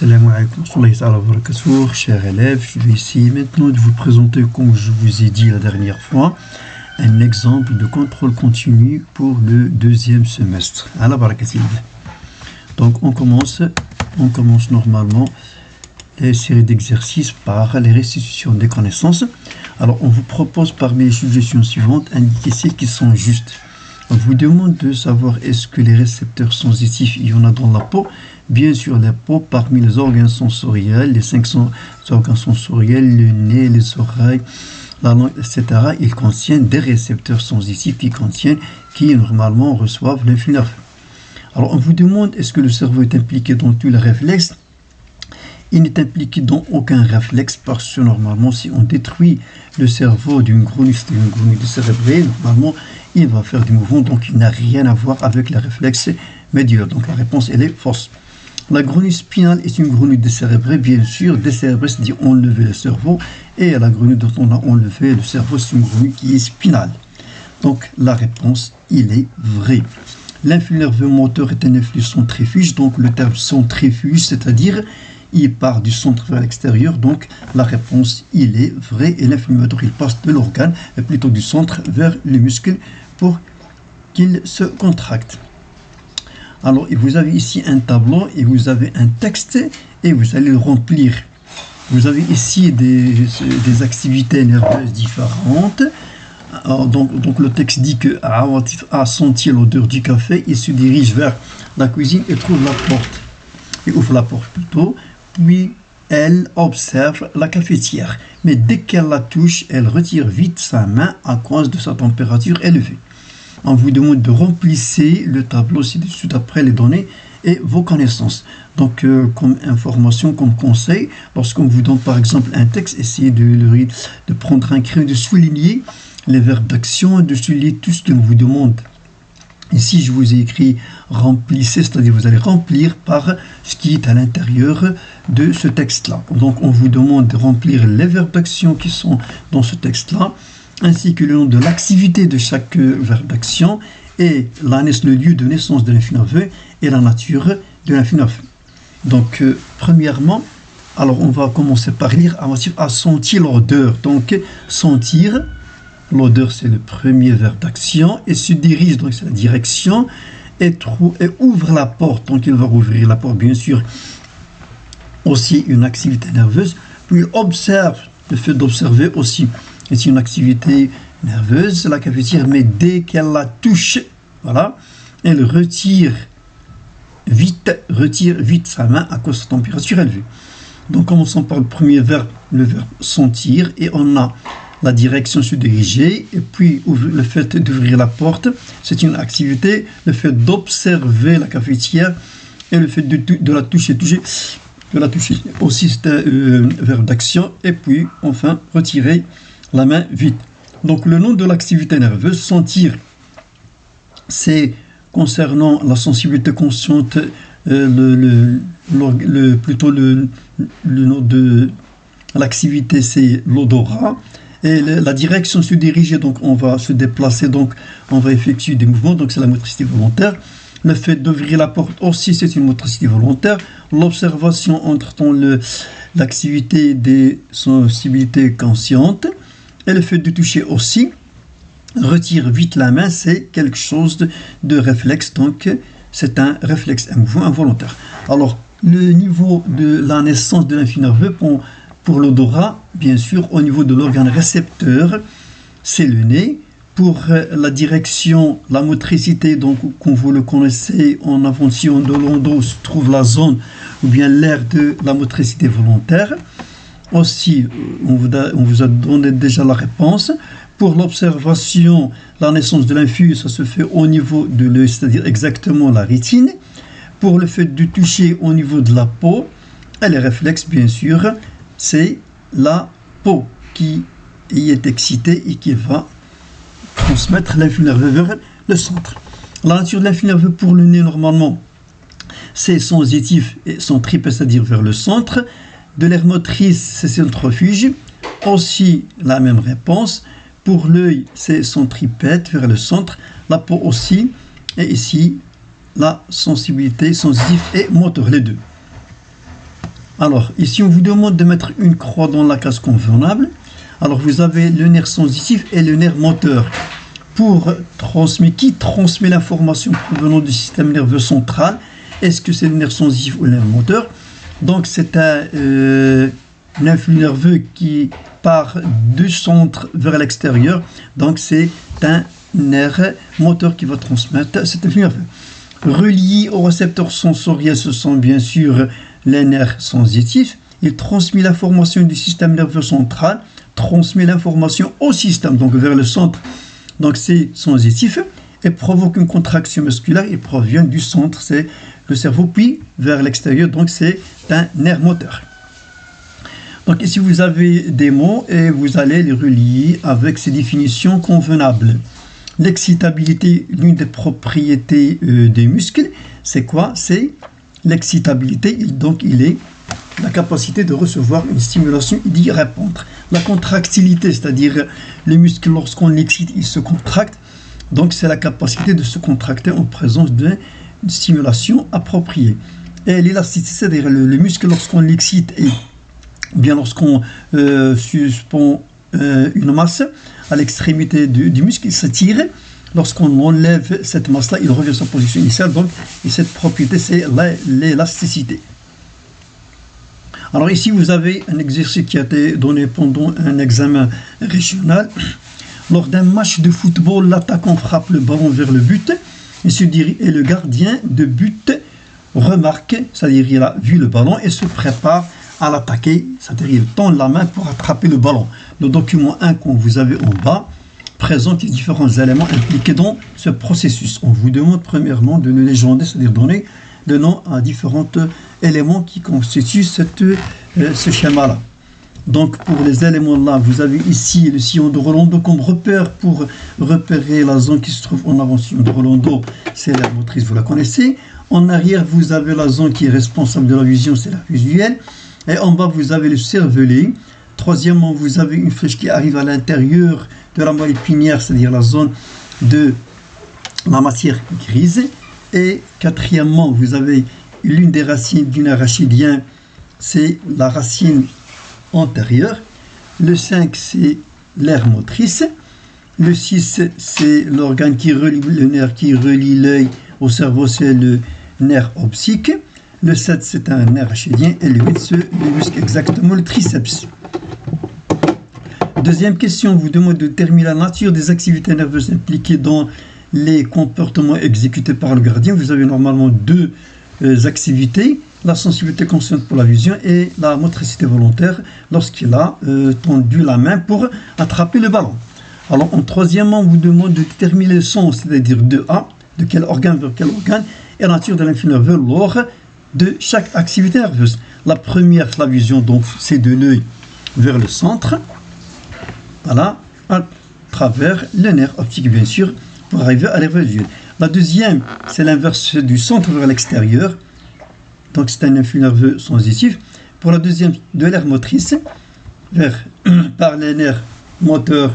Salam alaikum wa rahmatullahi wa barakatuh, chers élèves. Je vais essayer maintenant de vous présenter, comme je vous ai dit la dernière fois, un exemple de contrôle continu pour le deuxième semestre. Ala barakatillah. Donc on commence normalement les séries d'exercices par les restitutions des connaissances. Alors on vous propose parmi les suggestions suivantes, indiquer celles qui sont justes. On vous demande de savoir est-ce que les récepteurs sensitifs, il y en a dans la peau. Bien sûr, la peau, parmi les organes sensoriels, les 500 organes sensoriels, le nez, les oreilles, la langue, etc., ils contiennent des récepteurs sensitifs qui normalement reçoivent l'influx nerveux. Alors, on vous demande est-ce que le cerveau est impliqué dans tous les réflexes. Il n'est impliqué dans aucun réflexe parce que normalement, si on détruit le cerveau d'une grenouille cérébrale, normalement, il va faire des mouvements, donc il n'a rien à voir avec les réflexes médiocres. Donc la réponse, elle est fausse. La grenouille spinale est une grenouille décérébrée, bien sûr. Décérébrée, c'est-à-dire enlever le cerveau. Et la grenouille dont on a enlevé le cerveau, c'est une grenouille qui est spinale. Donc la réponse, il est vrai. L'influx nerveux moteur est un influx centrifuge. Donc le terme centrifuge, c'est-à-dire il part du centre vers l'extérieur. Donc la réponse, il est vrai. Et l'influx moteur, il passe de l'organe, plutôt du centre vers les muscles pour qu'il se contracte. Alors, vous avez ici un tableau et vous avez un texte et vous allez le remplir. Vous avez ici des activités nerveuses différentes. Alors, donc le texte dit que Awatif a senti l'odeur du café. Il se dirige vers la cuisine et trouve la porte. Il ouvre la porte plutôt. Puis, elle observe la cafetière. Mais dès qu'elle la touche, elle retire vite sa main à cause de sa température élevée. On vous demande de remplir le tableau ci-dessus d'après les données et vos connaissances. Donc, comme information, comme conseil, lorsqu'on vous donne par exemple un texte, essayez de prendre un crayon, de souligner les verbes d'action, de souligner tout ce qu'on vous demande. Ici, je vous ai écrit remplissez, c'est-à-dire vous allez remplir par ce qui est à l'intérieur de ce texte-là. Donc, on vous demande de remplir les verbes d'action qui sont dans ce texte-là, ainsi que le nom de l'activité de chaque verbe d'action et le lieu de naissance de l'influx nerveux et la nature de l'influx nerveux. Donc, premièrement, alors on va commencer par lire à sentir l'odeur. Donc, sentir, l'odeur c'est le premier verbe d'action et se dirige, donc c'est la direction, et ouvre la porte. Donc, il va rouvrir la porte, bien sûr, aussi une activité nerveuse. Puis, observe, le fait d'observer aussi. C'est une activité nerveuse, la cafetière, mais dès qu'elle la touche, voilà, elle retire vite sa main à cause de sa température élevée. Donc, commençons par le premier verbe, le verbe sentir, et on a la direction se diriger, et puis le fait d'ouvrir la porte, c'est une activité, le fait d'observer la cafetière, et le fait de la toucher aussi, c'est un verbe d'action, et puis, enfin, retirer la main vite. Donc le nom de l'activité nerveuse, sentir, c'est concernant la sensibilité consciente, plutôt le nom de l'activité, c'est l'odorat. Et la direction se diriger, donc on va se déplacer, donc on va effectuer des mouvements, donc c'est la motricité volontaire. Le fait d'ouvrir la porte aussi, c'est une motricité volontaire. L'observation entre l'activité des sensibilités conscientes. Et le fait de toucher aussi, retire vite la main, c'est quelque chose de réflexe, donc c'est un réflexe, un mouvement involontaire. Alors, le niveau de la naissance de l'influx nerveux pour l'odorat, bien sûr, au niveau de l'organe récepteur, c'est le nez. Pour la direction, la motricité, donc comme vous le connaissez, en invention de Landau se trouve la zone ou bien l'aire de la motricité volontaire. Aussi, on vous a donné déjà la réponse. Pour l'observation, la naissance de l'influx, ça se fait au niveau de l'œil, c'est-à-dire exactement la rétine. Pour le fait de toucher au niveau de la peau, et les réflexes, bien sûr, c'est la peau qui y est excitée et qui va transmettre l'influx nerveux vers le centre. La nature de l'influx nerveux pour le nez, normalement, c'est sensitif et centripe, c'est-à-dire vers le centre. De l'aire motrice, c'est centrifuge. Aussi, la même réponse. Pour l'œil, c'est centripète vers le centre. La peau aussi. Et ici, la sensibilité, sensitif et moteur, les deux. Alors, ici, on vous demande de mettre une croix dans la case convenable. Alors, vous avez le nerf sensitif et le nerf moteur. Qui transmet l'information provenant du système nerveux central? Est-ce que c'est le nerf sensitif ou le nerf moteur? Donc, c'est un influx nerveux qui part du centre vers l'extérieur. Donc, c'est un nerf moteur qui va transmettre cet influx nerveux. Reliés aux récepteurs sensoriels, ce sont bien sûr les nerfs sensitifs. Il transmet l'information du système nerveux central, transmet l'information au système, donc vers le centre. Donc c'est sensitif et provoque une contraction musculaire. Il provient du centre, c'est le cerveau, puis vers l'extérieur. Donc c'est un nerf moteur. Donc ici vous avez des mots et vous allez les relier avec ces définitions convenables. L'excitabilité, l'une des propriétés des muscles, c'est quoi? C'est l'excitabilité. Donc il est la capacité de recevoir une stimulation et d'y répondre. La contractilité, c'est-à-dire les muscles, lorsqu'on l'excite, ils se contractent. Donc c'est la capacité de se contracter en présence d'une stimulation appropriée. Et l'élasticité, c'est-à-dire le muscle, lorsqu'on l'excite et bien lorsqu'on suspend une masse à l'extrémité du muscle, il s'étire. Lorsqu'on enlève cette masse-là, il revient à sa position initiale. Donc, et cette propriété, c'est l'élasticité. Alors ici, vous avez un exercice qui a été donné pendant un examen régional. Lors d'un match de football, l'attaquant frappe le ballon vers le but et le gardien de but remarque, c'est-à-dire il a vu le ballon et se prépare à l'attaquer, c'est-à-dire il tend la main pour attraper le ballon. Le document 1 que vous avez en bas présente les différents éléments impliqués dans ce processus. On vous demande premièrement de le légender, c'est-à-dire donner le nom à différents éléments qui constituent ce schéma-là. Donc pour les éléments-là, vous avez ici le sillon de Rolando comme repère pour repérer la zone qui se trouve en avant. Sillon de Rolando, c'est l'aire motrice, vous la connaissez. En arrière, vous avez la zone qui est responsable de la vision, c'est la visuelle. Et en bas, vous avez le cervelet. Troisièmement, vous avez une flèche qui arrive à l'intérieur de la moelle épinière, c'est-à-dire la zone de la matière grise. Et quatrièmement, vous avez l'une des racines du nerf rachidien, c'est la racine antérieure. Le 5, c'est l'aire motrice. Le 6, c'est l'organe qui relie le nerf qui relie l'œil au cerveau, c'est le nerf optique. Le 7, c'est un nerf rachidien. Et le 8, c'est le muscle exactement, le triceps. Deuxième question, vous demande de déterminer la nature des activités nerveuses impliquées dans les comportements exécutés par le gardien. Vous avez normalement deux activités, la sensibilité consciente pour la vision et la motricité volontaire lorsqu'il a tendu la main pour attraper le ballon. Alors, en troisièmement, on vous demande de déterminer le sens, c'est-à-dire de quel organe vers quel organe, et la nature de l'influx nerveux lors de chaque activité nerveuse. La première, la vision, donc c'est de l'œil vers le centre, voilà, à travers le nerf optique, bien sûr, pour arriver à l'aire visuelle. La deuxième, c'est l'inverse du centre vers l'extérieur, donc c'est un influx nerveux sensitif. Pour la deuxième, de l'aire motrice, par les nerfs moteurs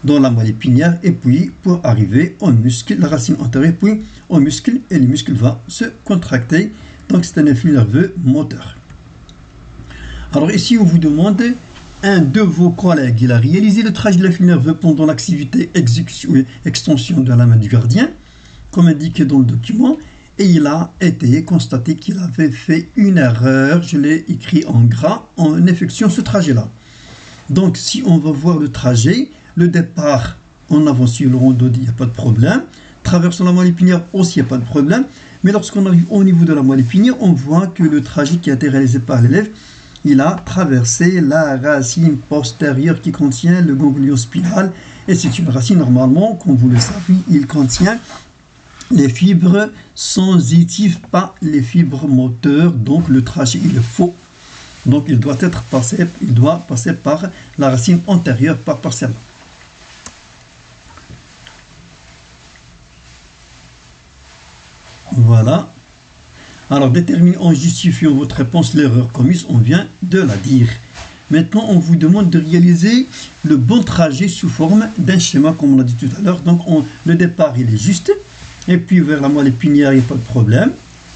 dans la moelle épinière, et puis pour arriver au muscle, la racine antérieure, puis au muscle, et le muscle va se contracter. Donc c'est un influx nerveux moteur. Alors ici, on vous demande, un de vos collègues, il a réalisé le trajet de l'influx nerveux pendant l'activité extension de la main du gardien, comme indiqué dans le document, et il a été constaté qu'il avait fait une erreur, je l'ai écrit en gras, en effectuant ce trajet-là. Donc si on va voir le trajet, le départ en avant sur le rondon, il n'y a pas de problème. Traversant la moelle épinière aussi, il n'y a pas de problème. Mais lorsqu'on arrive au niveau de la moelle épinière, on voit que le trajet qui a été réalisé par l'élève, il a traversé la racine postérieure qui contient le ganglion spinal. Et c'est une racine, normalement, comme vous le savez, il contient les fibres sensitives, pas les fibres moteurs. Donc le trajet, il est faux. Donc il doit passer par la racine antérieure, pas par celle-là. Voilà. Alors, déterminez en justifiant votre réponse l'erreur commise, on vient de la dire. Maintenant, on vous demande de réaliser le bon trajet sous forme d'un schéma, comme on l'a dit tout à l'heure. Donc, le départ, il est juste. Et puis, vers la moelle épinière, il n'y a pas de problème.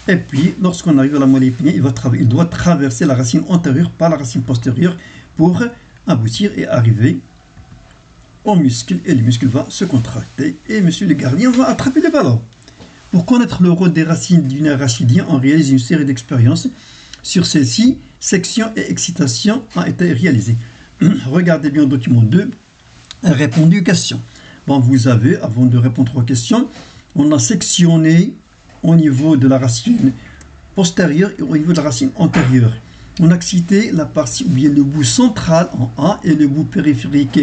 Et puis, lorsqu'on arrive à la moelle épinière, il doit traverser la racine antérieure par la racine postérieure pour aboutir et arriver au muscle. Et le muscle va se contracter. Et monsieur le gardien va attraper le ballon. Pour connaître le rôle des racines du nerf rachidien, on réalise une série d'expériences. Sur celles-ci, section et excitation ont été réalisées. Regardez bien le document 2, répondu aux questions. Bon, vous avez, avant de répondre aux questions, on a sectionné au niveau de la racine postérieure et au niveau de la racine antérieure. On a excité la partie, ou bien le bout central en A et le bout périphérique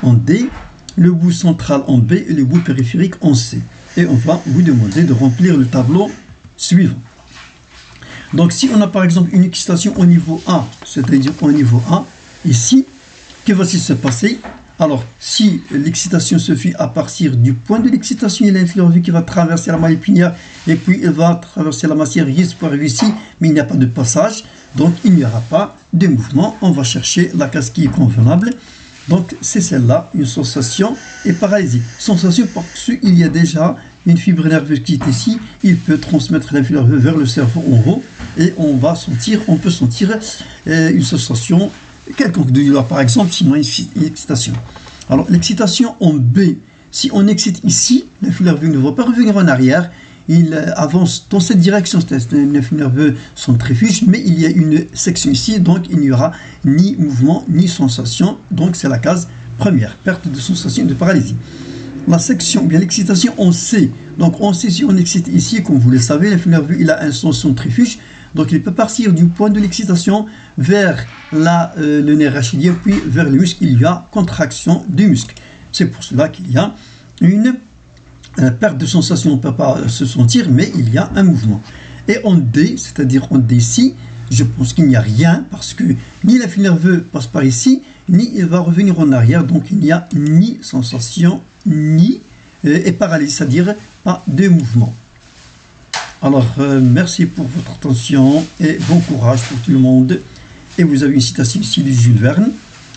en D, le bout central en B et le bout périphérique en C. Et on va vous demander de remplir le tableau suivant. Donc si on a par exemple une excitation au niveau A, c'est-à-dire au niveau A, ici, que va-t-il se passer? Alors, si l'excitation se fait à partir du point de l'excitation, il y a l'influence qui va traverser la moelle épinière et puis il va traverser la matière grise pour arriver ici, mais il n'y a pas de passage, donc il n'y aura pas de mouvement. On va chercher la case qui est convenable. Donc c'est celle-là, une sensation et paralysie. Sensation parce qu'il y a déjà une fibre nerveuse qui est ici, il peut transmettre la fibre nerveuse vers le cerveau en haut et on peut sentir une sensation quelconque de douleur par exemple, sinon une excitation. Alors l'excitation en B, si on excite ici, la fibre nerveuse ne va pas revenir en arrière, il avance dans cette direction, c'est-à-dire les fibre nerveux sont centrifuges, mais il y a une section ici, donc il n'y aura ni mouvement ni sensation, donc c'est la case première, perte de sensation et de paralysie. La section, bien l'excitation on C, donc on C si on excite ici, comme vous le savez, le fibre nerveux il a un sens centrifuge, donc il peut partir du point de l'excitation vers le nerf rachidien, puis vers le muscle, il y a contraction du muscle. C'est pour cela qu'il y a une perte de sensation, on ne peut pas se sentir, mais il y a un mouvement. Et en D, c'est-à-dire en D ici, je pense qu'il n'y a rien, parce que ni le fil nerveux passe par ici, ni il va revenir en arrière, donc il n'y a ni sensation, ni paralysie, c'est-à-dire pas de mouvement. Alors, merci pour votre attention et bon courage pour tout le monde. Et vous avez une citation ici de Jules Verne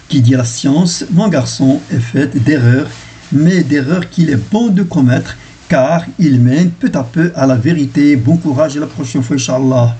qui dit: la science, mon garçon, est faite d'erreurs, mais d'erreurs qu'il est bon de commettre, car il mène peu à peu à la vérité. Bon courage et à la prochaine fois, Inch'Allah.